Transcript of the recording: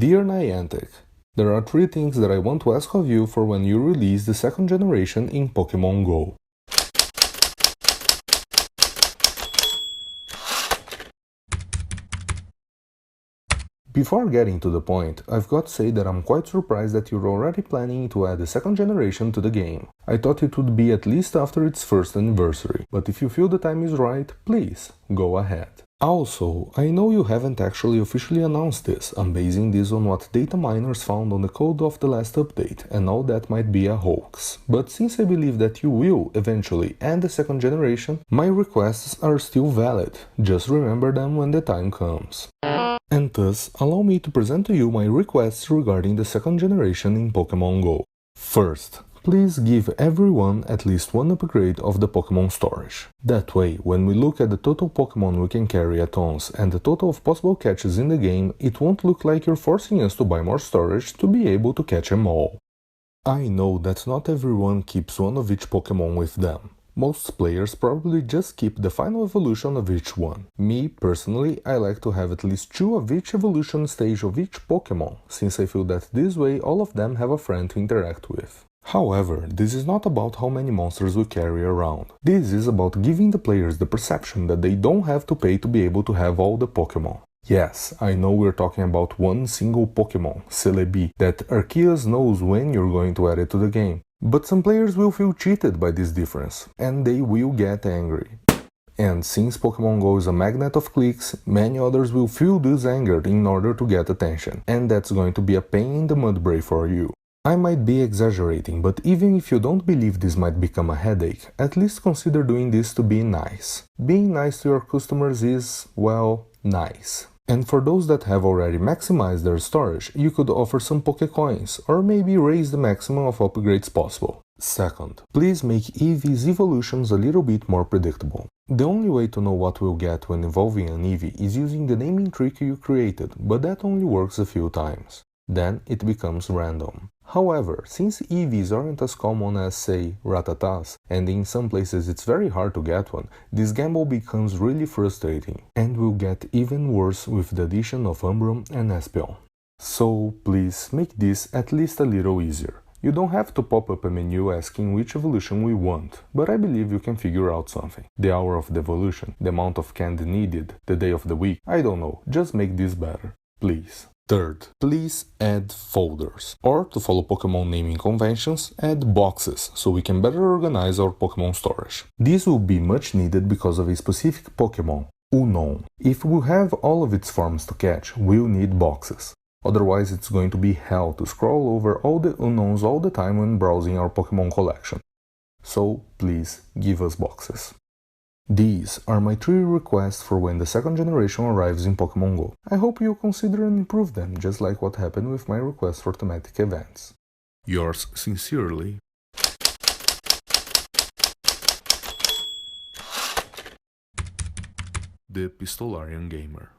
Dear Niantic, there are 3 things that I want to ask of you for when you release the second generation in Pokémon Go. Before getting to the point, I've got to say that I'm quite surprised that you're already planning to add the second generation to the game. I thought it would be at least after its first anniversary, but if you feel the time is right, please, go ahead. Also, I know you haven't actually officially announced this, I'm basing this on what data miners found on the code of the last update, and all that might be a hoax. But since I believe that you will, eventually, add the second generation, my requests are still valid, just remember them when the time comes. And thus, allow me to present to you my requests regarding the second generation in Pokémon Go. First, please give everyone at least one upgrade of the Pokémon storage. That way, when we look at the total Pokémon we can carry at once and the total of possible catches in the game, it won't look like you're forcing us to buy more storage to be able to catch them all. I know that not everyone keeps one of each Pokémon with them. Most players probably just keep the final evolution of each one. Me, personally, I like to have at least 2 of each evolution stage of each Pokémon, since I feel that this way all of them have a friend to interact with. However, this is not about how many monsters we carry around. This is about giving the players the perception that they don't have to pay to be able to have all the Pokémon. Yes, I know we're talking about one single Pokémon, Celebi, that Arceus knows when you're going to add it to the game. But some players will feel cheated by this difference, and they will get angry. And since Pokémon Go is a magnet of clicks, many others will feel this anger in order to get attention, and that's going to be a pain in the mudbray for you. I might be exaggerating, but even if you don't believe this might become a headache, at least consider doing this to be nice. Being nice to your customers is, well, nice. And for those that have already maximized their storage, you could offer some Pokécoins, or maybe raise the maximum of upgrades possible. Second, please make Eevee's evolutions a little bit more predictable. The only way to know what we'll get when evolving an Eevee is using the naming trick you created, but that only works a few times. Then it becomes random. However, since Eevees aren't as common as, say, Ratatas, and in some places it's very hard to get one, this gamble becomes really frustrating, and will get even worse with the addition of Umbreon and Espeon. So please make this at least a little easier. You don't have to pop up a menu asking which evolution we want, but I believe you can figure out something. The hour of the evolution, the amount of candy needed, the day of the week, I don't know, just make this better, please. Third, please add folders, or to follow Pokémon naming conventions, add boxes, so we can better organize our Pokémon storage. This will be much needed because of a specific Pokémon, Unknown. If we have all of its forms to catch, we'll need boxes. Otherwise it's going to be hell to scroll over all the Unknowns all the time when browsing our Pokémon collection. So please give us boxes. These are my 3 requests for when the second generation arrives in Pokémon Go. I hope you'll consider and improve them, just like what happened with my request for thematic events. Yours sincerely, the Pistolarian Gamer.